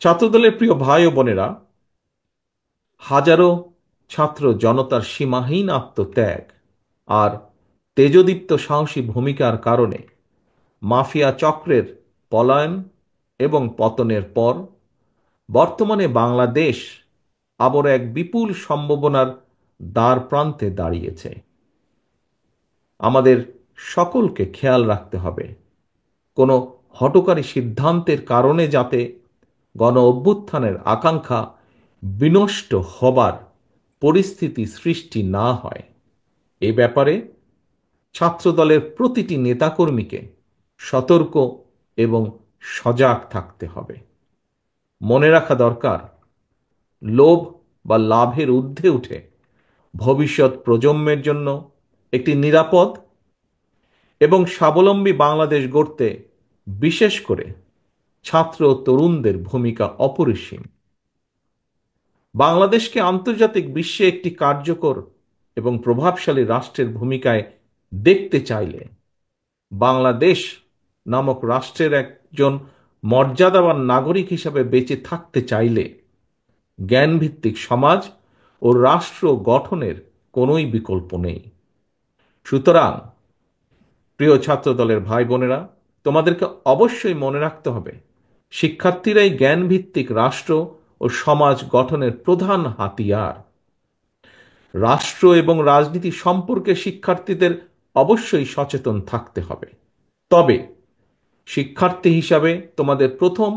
ছাত্রদলের প্রিয় ভাই ও বোনেরা, হাজারো ছাত্র জনতার সীমাহীন আত্মত্যাগ আর তেজদীপ্ত সাহসী ভূমিকার কারণে মাফিয়া চক্রের পলায়ন এবং পতনের পর বর্তমানে বাংলাদেশ আবার এক বিপুল সম্ভাবনার দ্বার প্রান্তে দাঁড়িয়েছে। আমাদের সকলকে খেয়াল রাখতে হবে, কোনো হঠকারী সিদ্ধান্তের কারণে যাতে গণ অভ্যুত্থানের আকাঙ্ক্ষা বিনষ্ট হবার পরিস্থিতি সৃষ্টি না হয়। এ ব্যাপারে ছাত্রদলের প্রতিটি নেতাকর্মীকে সতর্ক এবং সজাগ থাকতে হবে। মনে রাখা দরকার, লোভ বা লাভের ঊর্ধ্বে উঠে ভবিষ্যৎ প্রজন্মের জন্য একটি নিরাপদ এবং স্বাবলম্বী বাংলাদেশ গড়তে বিশেষ করে ছাত্র ও তরুণদের ভূমিকা অপরিসীম। বাংলাদেশকে আন্তর্জাতিক বিশ্বে একটি কার্যকর এবং প্রভাবশালী রাষ্ট্রের ভূমিকায় দেখতে চাইলে, বাংলাদেশ নামক রাষ্ট্রের একজন মর্যাদাবান নাগরিক হিসাবে বেঁচে থাকতে চাইলে জ্ঞানভিত্তিক সমাজ ও রাষ্ট্র গঠনের কোনোই বিকল্প নেই। সুতরাং প্রিয় ছাত্রদলের ভাই বোনেরা, তোমাদেরকে অবশ্যই মনে রাখতে হবে, শিক্ষার্থীরাই জ্ঞানভিত্তিক রাষ্ট্র ও সমাজ গঠনের প্রধান হাতিয়ার। রাষ্ট্র এবং রাজনীতি সম্পর্কে শিক্ষার্থীদের অবশ্যই সচেতন থাকতে হবে। তবে শিক্ষার্থী হিসাবে তোমাদের প্রথম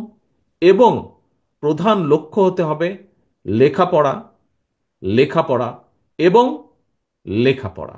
এবং প্রধান লক্ষ্য হতে হবে লেখাপড়া, লেখাপড়া এবং লেখাপড়া।